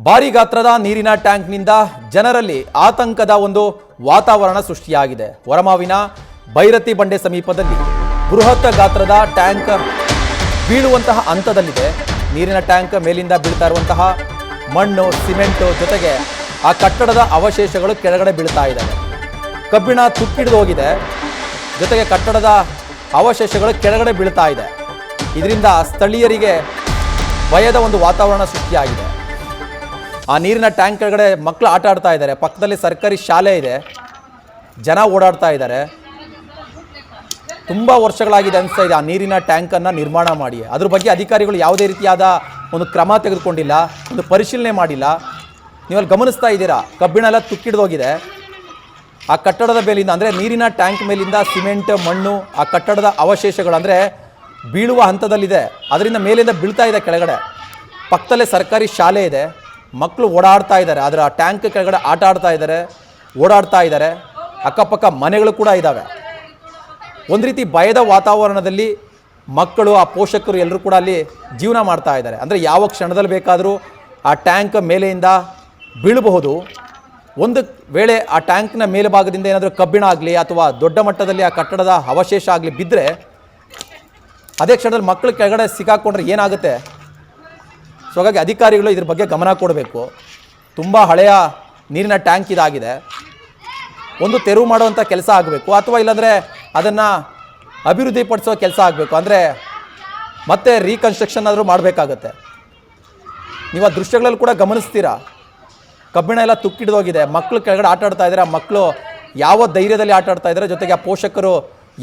ಭಾರಿ ಗಾತ್ರದ ನೀರಿನ ಟ್ಯಾಂಕ್ನಿಂದ ಜನರಲ್ಲಿ ಆತಂಕದ ಒಂದು ವಾತಾವರಣ ಸೃಷ್ಟಿಯಾಗಿದೆ. ಹೊರಮಾವಿನ ಭೈರತಿ ಬಂಡೆ ಸಮೀಪದಲ್ಲಿ ಬೃಹತ್ ಗಾತ್ರದ ಟ್ಯಾಂಕ್ ಬೀಳುವಂತಹ ಹಂತದಲ್ಲಿದೆ. ನೀರಿನ ಟ್ಯಾಂಕ್ ಮೇಲಿಂದ ಬೀಳ್ತಾ ಇರುವಂತಹ ಮಣ್ಣು, ಸಿಮೆಂಟ್ ಜೊತೆಗೆ ಆ ಕಟ್ಟಡದ ಅವಶೇಷಗಳು ಕೆಳಗಡೆ ಬೀಳ್ತಾ ಇದ್ದಾವೆ. ಕಬ್ಬಿಣ ತುಕ್ಕಿಡಿದು ಹೋಗಿದೆ, ಜೊತೆಗೆ ಕಟ್ಟಡದ ಅವಶೇಷಗಳು ಕೆಳಗಡೆ ಬೀಳ್ತಾ ಇದೆ. ಇದರಿಂದ ಸ್ಥಳೀಯರಿಗೆ ಭಯದ ಒಂದು ವಾತಾವರಣ ಸೃಷ್ಟಿಯಾಗಿದೆ. ಆ ನೀರಿನ ಟ್ಯಾಂಕ್ ಕೆಳಗಡೆ ಮಕ್ಕಳು ಆಟ ಆಡ್ತಾ ಇದ್ದಾರೆ. ಪಕ್ಕದಲ್ಲಿ ಸರ್ಕಾರಿ ಶಾಲೆ ಇದೆ, ಜನ ಓಡಾಡ್ತಾ ಇದ್ದಾರೆ. ತುಂಬ ವರ್ಷಗಳಾಗಿದೆ ಅನಿಸ್ತಾ ಇದೆ ಆ ನೀರಿನ ಟ್ಯಾಂಕನ್ನು ನಿರ್ಮಾಣ ಮಾಡಿ. ಅದ್ರ ಬಗ್ಗೆ ಅಧಿಕಾರಿಗಳು ಯಾವುದೇ ರೀತಿಯಾದ ಒಂದು ಕ್ರಮ ತೆಗೆದುಕೊಂಡಿಲ್ಲ, ಒಂದು ಪರಿಶೀಲನೆ ಮಾಡಿಲ್ಲ. ನೀವಲ್ಲಿ ಗಮನಿಸ್ತಾ ಇದ್ದೀರಾ, ಕಬ್ಬಿಣ ಎಲ್ಲ ತುಕ್ಕಿಡ್ದೋಗಿದೆ. ಆ ಕಟ್ಟಡದ ಮೇಲಿಂದ ಅಂದರೆ ನೀರಿನ ಟ್ಯಾಂಕ್ ಮೇಲಿಂದ ಸಿಮೆಂಟ್, ಮಣ್ಣು, ಆ ಕಟ್ಟಡದ ಅವಶೇಷಗಳು ಅಂದರೆ ಬೀಳುವ ಹಂತದಲ್ಲಿದೆ. ಅದರಿಂದ ಮೇಲಿಂದ ಬೀಳ್ತಾ ಇದೆ ಕೆಳಗಡೆ. ಪಕ್ಕದಲ್ಲೇ ಸರ್ಕಾರಿ ಶಾಲೆ ಇದೆ, ಮಕ್ಕಳು ಓಡಾಡ್ತಾ ಇದ್ದಾರೆ. ಅದರ ಟ್ಯಾಂಕ್ ಕೆಳಗಡೆ ಆಟ ಆಡ್ತಾ ಇದ್ದಾರೆ, ಓಡಾಡ್ತಾ ಇದ್ದಾರೆ. ಅಕ್ಕಪಕ್ಕ ಮನೆಗಳು ಕೂಡ ಇದ್ದಾವೆ. ಒಂದು ರೀತಿ ಭಯದ ವಾತಾವರಣದಲ್ಲಿ ಮಕ್ಕಳು, ಆ ಪೋಷಕರು ಎಲ್ಲರೂ ಕೂಡ ಅಲ್ಲಿ ಜೀವನ ಮಾಡ್ತಾ ಇದ್ದಾರೆ. ಅಂದರೆ ಯಾವ ಕ್ಷಣದಲ್ಲಿ ಬೇಕಾದರೂ ಆ ಟ್ಯಾಂಕ್ ಮೇಲೆಯಿಂದ ಬೀಳಬಹುದು. ಒಂದು ವೇಳೆ ಆ ಟ್ಯಾಂಕ್ನ ಮೇಲ್ಭಾಗದಿಂದ ಏನಾದರೂ ಕಬ್ಬಿಣ ಆಗಲಿ ಅಥವಾ ದೊಡ್ಡ ಮಟ್ಟದಲ್ಲಿ ಆ ಕಟ್ಟಡದ ಅವಶೇಷ ಆಗಲಿ ಬಿದ್ದರೆ ಅದೇ ಕ್ಷಣದಲ್ಲಿ ಮಕ್ಕಳು ಕೆಳಗಡೆ ಸಿಕ್ಕಾಕೊಂಡ್ರೆ ಏನಾಗುತ್ತೆ? ಸೊ ಹಾಗಾಗಿ ಅಧಿಕಾರಿಗಳು ಇದ್ರ ಬಗ್ಗೆ ಗಮನ ಕೊಡಬೇಕು. ತುಂಬ ಹಳೆಯ ನೀರಿನ ಟ್ಯಾಂಕ್ ಇದಾಗಿದೆ. ಒಂದು ತೆರವು ಮಾಡುವಂಥ ಕೆಲಸ ಆಗಬೇಕು, ಅಥವಾ ಇಲ್ಲಾಂದರೆ ಅದನ್ನು ಅಭಿವೃದ್ಧಿಪಡಿಸೋ ಕೆಲಸ ಆಗಬೇಕು. ಅಂದರೆ ಮತ್ತೆ ರೀಕನ್ಸ್ಟ್ರಕ್ಷನ್ ಆದರೂ ಮಾಡಬೇಕಾಗತ್ತೆ. ನೀವು ಆ ದೃಶ್ಯಗಳಲ್ಲಿ ಕೂಡ ಗಮನಿಸ್ತೀರಾ, ಕಬ್ಬಿಣ ಎಲ್ಲ ತುಕ್ಕಿಡ್ದೋಗಿದೆ, ಮಕ್ಕಳು ಕೆಳಗಡೆ ಆಟ ಆಡ್ತಾ ಇದ್ದಾರೆ. ಆ ಮಕ್ಕಳು ಯಾವ ಧೈರ್ಯದಲ್ಲಿ ಆಟ ಆಡ್ತಾ ಇದ್ದಾರೆ, ಜೊತೆಗೆ ಆ ಪೋಷಕರು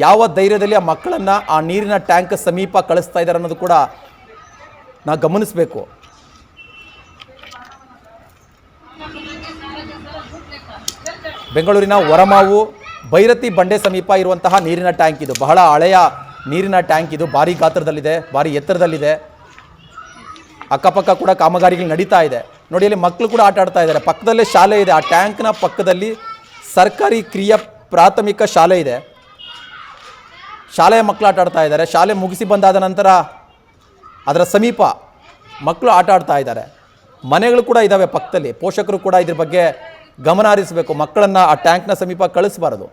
ಯಾವ ಧೈರ್ಯದಲ್ಲಿ ಆ ಮಕ್ಕಳನ್ನು ಆ ನೀರಿನ ಟ್ಯಾಂಕ್ ಸಮೀಪ ಕಳಿಸ್ತಾ ಇದ್ದಾರೆ ಅನ್ನೋದು ಕೂಡ ನಾವು ಗಮನಿಸಬೇಕು. ಬೆಂಗಳೂರಿನ ಹೊರಮಾವು ಭೈರತಿ ಬಂಡೆ ಸಮೀಪ ಇರುವಂತಹ ನೀರಿನ ಟ್ಯಾಂಕ್ ಇದು. ಬಹಳ ಹಳೆಯ ನೀರಿನ ಟ್ಯಾಂಕ್ ಇದು. ಭಾರಿ ಗಾತ್ರದಲ್ಲಿದೆ, ಭಾರಿ ಎತ್ತರದಲ್ಲಿದೆ. ಅಕ್ಕಪಕ್ಕ ಕೂಡ ಕಾಮಗಾರಿಗಳು ನಡೀತಾ ಇದೆ. ನೋಡಿ, ಅಲ್ಲಿ ಮಕ್ಕಳು ಕೂಡ ಆಟ ಆಡ್ತಾ ಇದ್ದಾರೆ. ಪಕ್ಕದಲ್ಲೇ ಶಾಲೆ ಇದೆ. ಆ ಟ್ಯಾಂಕ್ನ ಪಕ್ಕದಲ್ಲಿ ಸರ್ಕಾರಿ ಕಿರಿಯ ಪ್ರಾಥಮಿಕ ಶಾಲೆ ಇದೆ. ಶಾಲೆಯ ಮಕ್ಕಳು ಆಟ ಆಡ್ತಾ ಇದ್ದಾರೆ. ಶಾಲೆ ಮುಗಿಸಿ ಬಂದಾದ ನಂತರ ಅದರ ಸಮೀಪ ಮಕ್ಕಳು ಆಟ ಆಡ್ತಾ ಇದ್ದಾರೆ. ಮನೆಗಳು ಕೂಡ ಇದ್ದಾವೆ ಪಕ್ಕದಲ್ಲಿ. ಪೋಷಕರು ಕೂಡ ಇದ್ರ ಬಗ್ಗೆ ಗಮನ ಹರಿಸಬೇಕು. ಮಕ್ಕಳನ್ನು ಆ ಟ್ಯಾಂಕ್ನ ಸಮೀಪ ಕಳಿಸಬಾರದು.